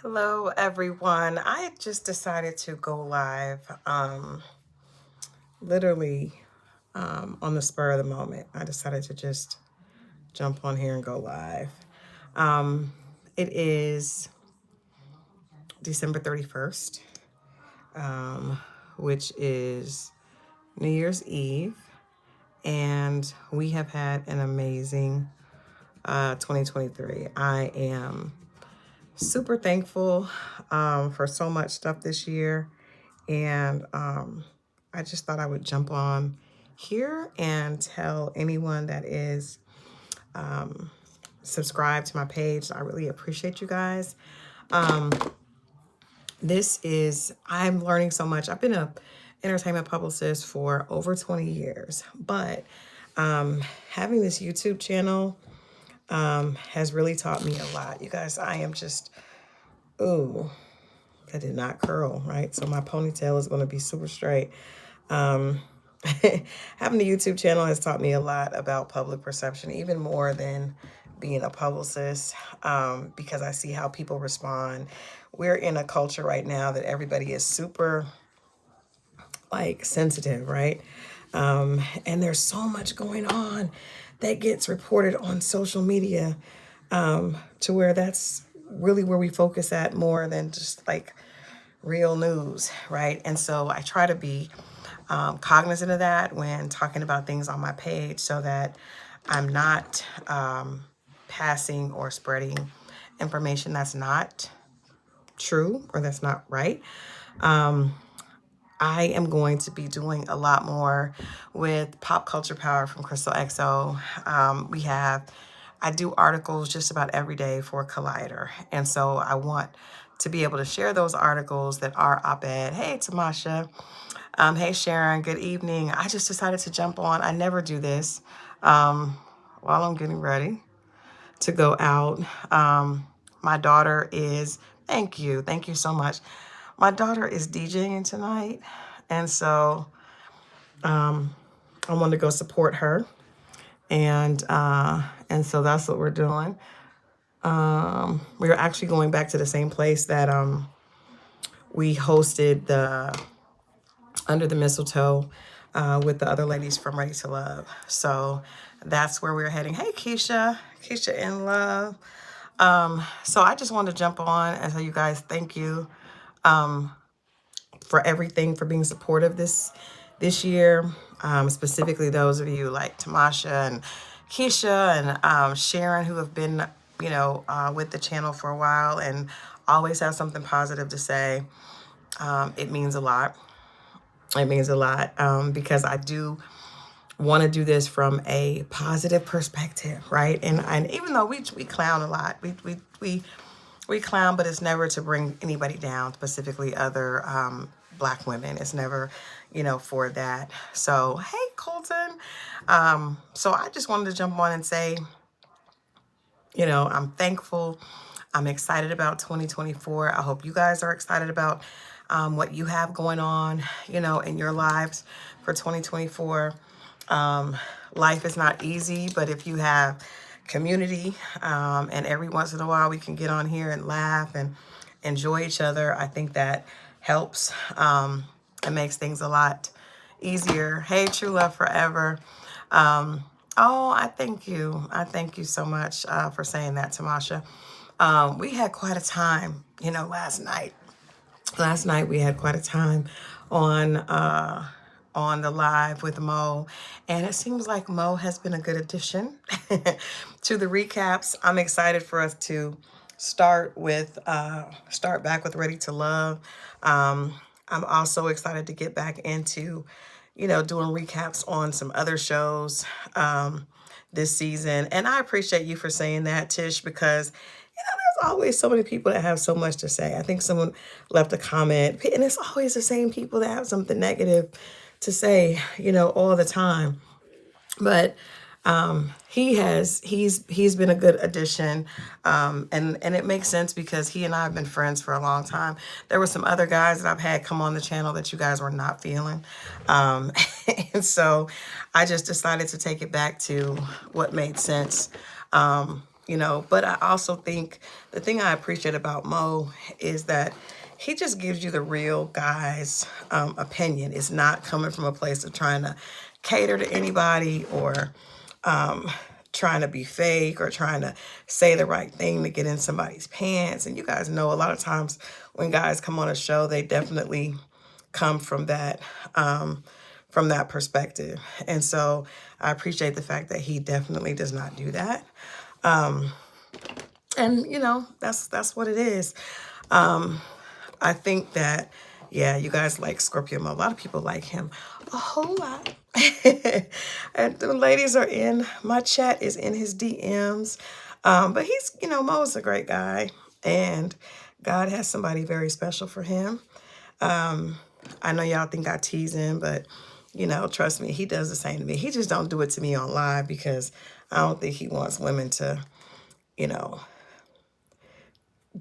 Hello, everyone. I just decided to go live, literally on the spur of the moment. I decided to just jump on here and go live. Um, it is December 31st, um, which is New Year's Eve, and we have had an amazing 2023. I am super thankful for so much stuff this year. And I just thought I would jump on here and tell anyone that is subscribed to my page. I really appreciate you guys. Um, I'm learning so much. I've been a entertainment publicist for over 20 years, but having this YouTube channel has really taught me a lot. You guys, I am just, ooh, that did not curl, right? So my ponytail is going to be super straight. Um, Having a YouTube channel has taught me a lot about public perception, even more than being a publicist, because I see how people respond. We're in a culture right now that everybody is super like sensitive, right? And there's so much going on that gets reported on social media, to where that's really where we focus at more than just like real news, right? And so I try to be cognizant of that when talking about things on my page so that I'm not passing or spreading information that's not true or that's not right. I am going to be doing a lot more with Pop Culture Power from Crystal XO. I do articles just about every day for Collider. And so I want to be able to share those articles that are op-ed. Hey, Tamasha. Hey, Sharon. Good evening. I just decided to jump on. I never do this while I'm getting ready to go out. My daughter is, thank you. Thank you so much. My daughter is DJing tonight. And so I wanted to go support her. And so that's what we're doing. We're actually going back to the same place that we hosted the Under the Mistletoe with the other ladies from Ready to Love. So that's where we're heading. Hey, Keisha in love. So I just wanted to jump on and tell you guys thank you for everything, for being supportive this year. Specifically those of you like Tamasha and Keisha and Sharon who have been, with the channel for a while and always have something positive to say. It means a lot. It means a lot because I do want to do this from a positive perspective, right? And even though we clown a lot, we clown, but it's never to bring anybody down, specifically other Black women. It's never, for that. So hey, Colton. So I just wanted to jump on and say, I'm thankful. I'm excited about 2024. I hope you guys are excited about what you have going on, in your lives for 2024. Life is not easy, but if you have community, and every once in a while we can get on here and laugh and enjoy each other, I think that helps. It makes things a lot easier. Hey, True Love Forever. Oh, I thank you. I thank you so much for saying that, Tamasha. We had quite a time, last night. Last night we had quite a time on the live with Mo, and it seems like Mo has been a good addition to the recaps. I'm excited for us to start back with Ready to Love. I'm also excited to get back into, doing recaps on some other shows this season. And I appreciate you for saying that, Tish, because there's always so many people that have so much to say. I think someone left a comment, and it's always the same people that have something negative to say, all the time. But he's been a good addition, and it makes sense because he and I have been friends for a long time. There were some other guys that I've had come on the channel that you guys were not feeling, and so I just decided to take it back to what made sense. But I also think the thing I appreciate about Mo is that he just gives you the real guy's opinion. It's not coming from a place of trying to cater to anybody or trying to be fake or trying to say the right thing to get in somebody's pants. And you guys know a lot of times when guys come on a show, they definitely come from that perspective. And so I appreciate the fact that he definitely does not do that. And that's what it is. I think that, yeah, you guys like Scorpio Mo. A lot of people like him a whole lot. And the ladies are in, my chat is in his DMs. But he's, Mo's a great guy. And God has somebody very special for him. I know y'all think I tease him, but, trust me, he does the same to me. He just don't do it to me on live because I don't think he wants women to, you know,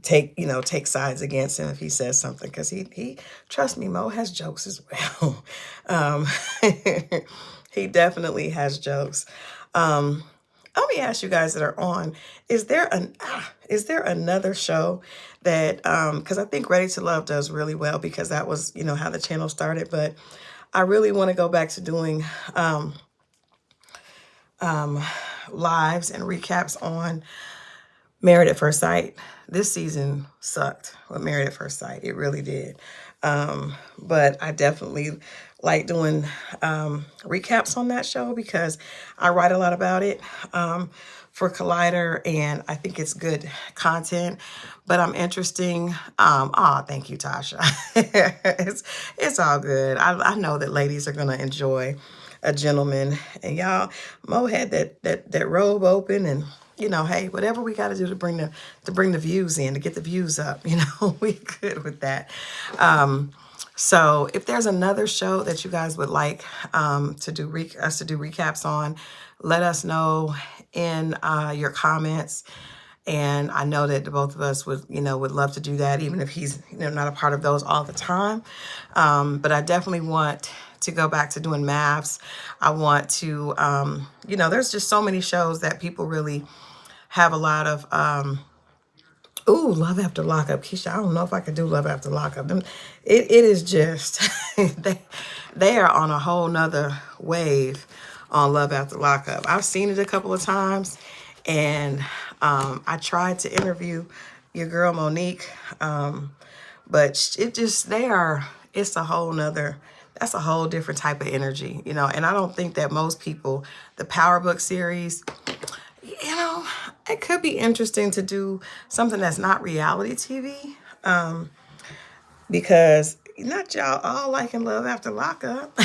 take sides against him if he says something, because he trust me, Mo has jokes as well. um he definitely has jokes. Let me ask you guys that are on, is there another show that because I think Ready to Love does really well, because that was how the channel started, but I really want to go back to doing lives and recaps on Married at First Sight. This season sucked with Married at First Sight. It really did. But I definitely like doing recaps on that show because I write a lot about it for Collider, and I think it's good content. But I'm interesting. Thank you, Tasha. It's all good. I know that ladies are gonna enjoy a gentleman, and y'all, Mo had that robe open, and hey, whatever we got to do to bring the views in, to get the views up, we good with that. So if there's another show that you guys would like to do us to do recaps on, let us know in your comments. And I know that the both of us would love to do that, even if he's not a part of those all the time. But I definitely want to go back to doing maps. I want to, there's just so many shows that people really have a lot of, Love After Lockup. Kesha, I don't know if I could do Love After Lockup. It is just, they are on a whole nother wave on Love After Lockup. I've seen it a couple of times, and I tried to interview your girl Monique, but it's a whole nother, that's a whole different type of energy, and I don't think that most people, the PowerBook series, it could be interesting to do something that's not reality TV, because not y'all all liking Love After Lockup.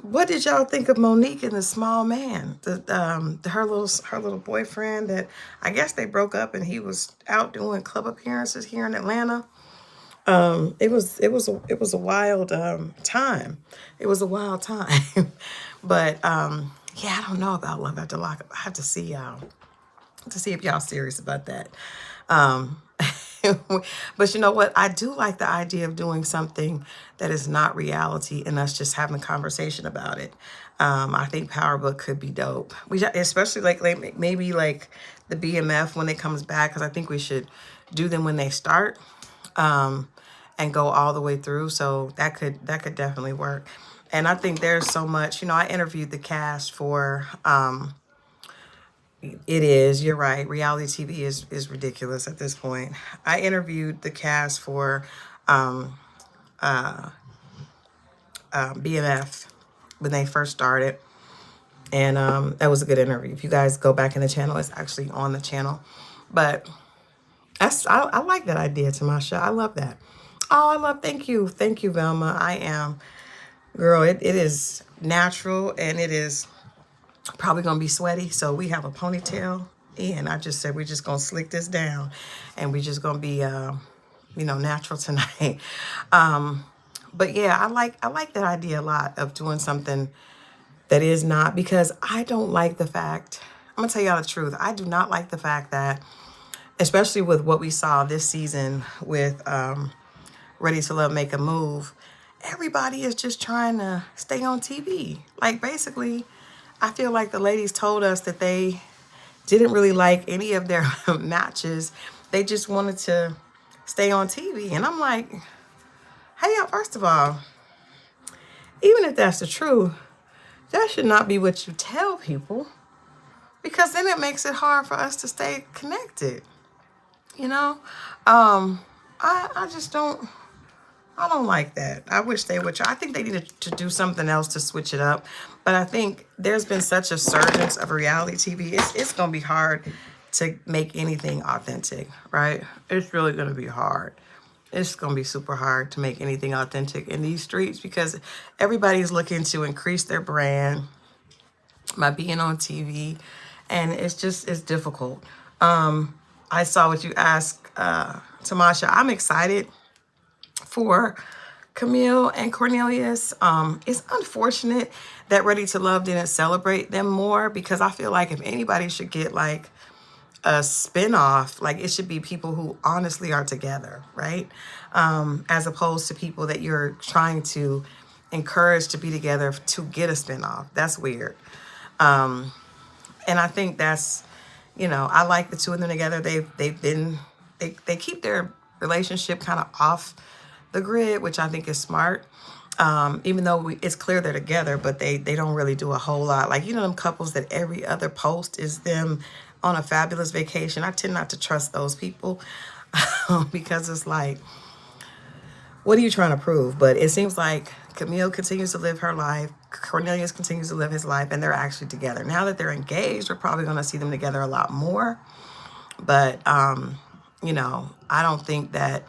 What did y'all think of Monique and the Small Man? Her little boyfriend that I guess they broke up, and he was out doing club appearances here in Atlanta. It was a wild time. It was a wild time, but yeah, I don't know about Love After Lockup. I have to see y'all to see if y'all serious about that. But you know what? I do like the idea of doing something that is not reality and us just having a conversation about it. I think PowerBook could be dope. Especially like maybe like the BMF when it comes back, because I think we should do them when they start, and go all the way through. So that could definitely work. And I think there's so much. I interviewed the cast for. You're right. Reality TV is ridiculous at this point. I interviewed the cast for BMF when they first started. And that was a good interview. If you guys go back in the channel, it's actually on the channel. But I like that idea, Tamasha. I love that. Thank you, Velma. I am, girl, it is natural, and it is probably gonna be sweaty, so we have a ponytail, and I just said we're just gonna slick this down, and we're just gonna be natural tonight. But yeah, I like that idea a lot of doing something that is not, because I don't like the fact, I'm gonna tell y'all the truth, I do not like the fact that, especially with what we saw this season with Ready to Love, Make a Move, everybody is just trying to stay on TV. Like, basically, I feel like the ladies told us that they didn't really like any of their matches. They just wanted to stay on TV. And I'm like, hey, first of all, even if that's the truth, that should not be what you tell people, because then it makes it hard for us to stay connected. You know, I just don't. I don't like that. I wish they would try. I think they needed to do something else to switch it up. But I think there's been such a surge of reality TV. It's going to be hard to make anything authentic, right? It's really going to be hard. It's going to be super hard to make anything authentic in these streets, because everybody's looking to increase their brand by being on TV. And it's difficult. I saw what you asked, Tamasha. I'm excited for Camille and Cornelius. It's unfortunate that Ready to Love didn't celebrate them more, because I feel like if anybody should get like a spinoff, like it should be people who honestly are together, right? As opposed to people that you're trying to encourage to be together to get a spinoff. That's weird. And I think that's, I like the two of them together. They keep their relationship kind of off the grid, which I think is smart. Even though it's clear they're together, but they don't really do a whole lot. Like, them couples that every other post is them on a fabulous vacation. I tend not to trust those people because it's like, what are you trying to prove? But it seems like Camille continues to live her life. Cornelius continues to live his life, and they're actually together. Now that they're engaged, we're probably going to see them together a lot more. But, I don't think that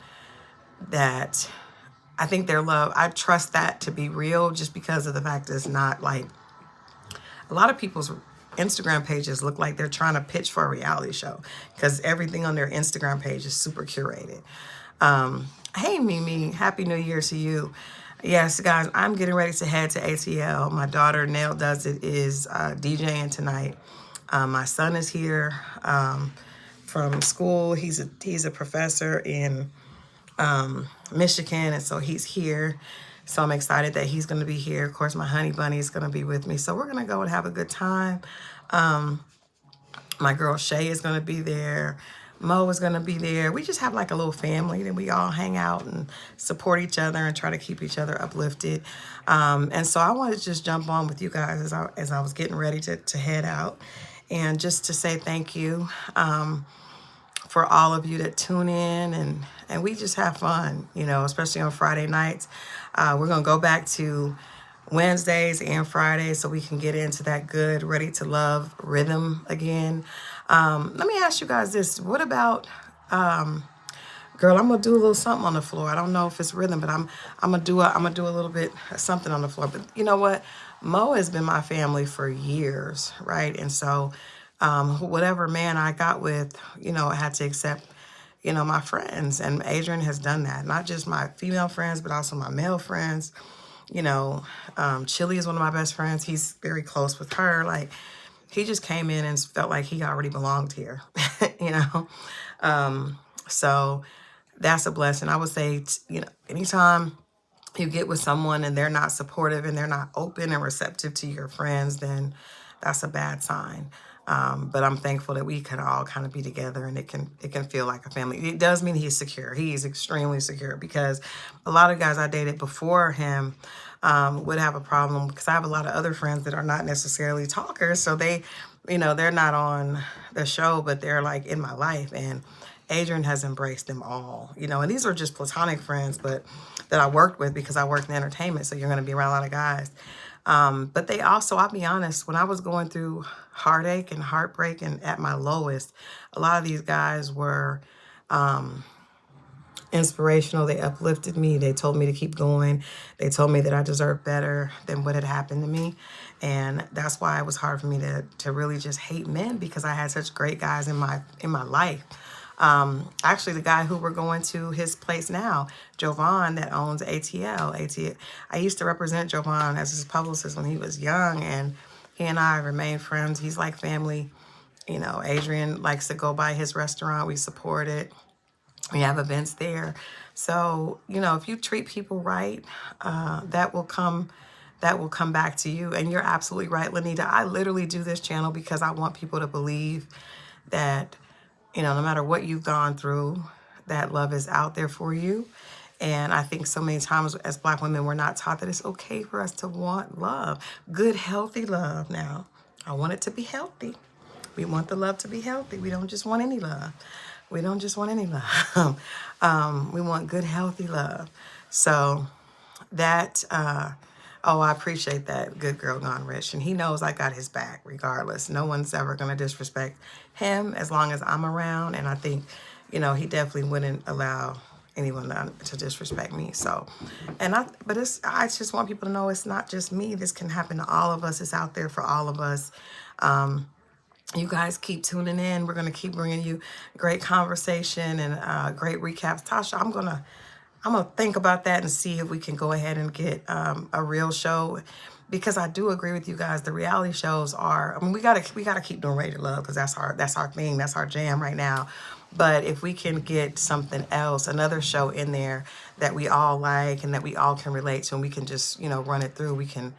I think their love, I trust that to be real, just because of the fact that it's not like a lot of people's Instagram pages look like they're trying to pitch for a reality show, because everything on their Instagram page is super curated. Hey, Mimi, Happy New Year to you. Yes, guys, I'm getting ready to head to ATL. My daughter, Nail Does It, is DJing tonight. My son is here from school. He's a professor in Michigan, and so he's here. So I'm excited that he's going to be here. Of course, my honey bunny is going to be with me. So we're going to go and have a good time. My girl Shay is going to be there. Mo is going to be there. We just have like a little family, and we all hang out and support each other and try to keep each other uplifted. And so I wanted to just jump on with you guys as I was getting ready to head out, and just to say thank you for all of you that tune in, and we just have fun, especially on Friday nights. We're going to go back to Wednesdays and Fridays so we can get into that good Ready to Love rhythm again. Let me ask you guys this. What about, girl, I'm going to do a little something on the floor. I don't know if it's rhythm, but I'm going to do a little bit of something on the floor. But you know what? Mo has been my family for years, right? And so whatever man I got with, I had to accept, my friends. And Adrian has done that. Not just my female friends, but also my male friends. Chili is one of my best friends. He's very close with her. Like, he just came in and felt like he already belonged here, So that's a blessing. I would say, anytime you get with someone and they're not supportive and they're not open and receptive to your friends, then that's a bad sign. But I'm thankful that we can all kind of be together, and it can feel like a family. It does mean he's secure. He's extremely secure, because a lot of guys I dated before him would have a problem, because I have a lot of other friends that are not necessarily talkers. So they, they're not on the show, but they're like in my life. And Adrian has embraced them all, and these are just platonic friends, but that I worked with because I worked in entertainment. So you're going to be around a lot of guys. But they also, I'll be honest, when I was going through heartache and heartbreak and at my lowest, a lot of these guys were inspirational. They uplifted me. They told me to keep going. They told me that I deserved better than what had happened to me. And that's why it was hard for me to really just hate men, because I had such great guys in my life. Actually, the guy who we're going to his place now, Jovan, that owns ATL. I used to represent Jovan as his publicist when he was young, and he and I remain friends. He's like family. Adrian likes to go by his restaurant. We support it. We have events there. So, if you treat people right, that will come that will come back to you. And you're absolutely right, Lanita. I literally do this channel because I want people to believe that, you know, no matter what you've gone through, that love is out there for you. And I think so many times as Black women, we're not taught that it's okay for us to want love, good, healthy love. Now, I want it to be healthy. We want the love to be healthy. We don't just want any love. We don't just want any love. We want good, healthy love. So that, oh, I appreciate that. Good girl gone rich. And he knows I got his back regardless. No one's ever going to disrespect him as long as I'm around. And I think, you know, he definitely wouldn't allow anyone to disrespect me. So, I just want people to know it's not just me. This can happen to all of us. It's out there for all of us. You guys keep tuning in. We're going to keep bringing you great conversation and great recaps. Tasha, I'm going to think about that and see if we can go ahead and get a real show, because I do agree with you guys. The reality shows are, I mean, we gotta keep doing Rated Love because that's our thing, that's our jam right now. But if we can get something else, another show in there that we all like and that we all can relate to, and we can just, you know, run it through, we can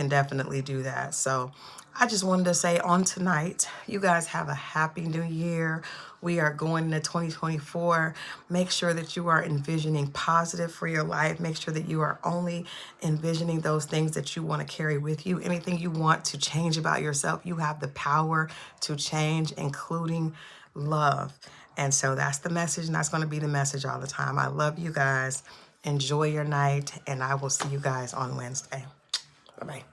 definitely do that. So I just wanted to say on tonight, you guys have a happy new year. We are going into 2024. Make sure that you are envisioning positive for your life. Make sure that you are only envisioning those things that you want to carry with you. Anything you want to change about yourself, you have the power to change, including love. And so that's the message, and that's going to be the message all the time. I love you guys. Enjoy your night, and I will see you guys on Wednesday. Bye-bye.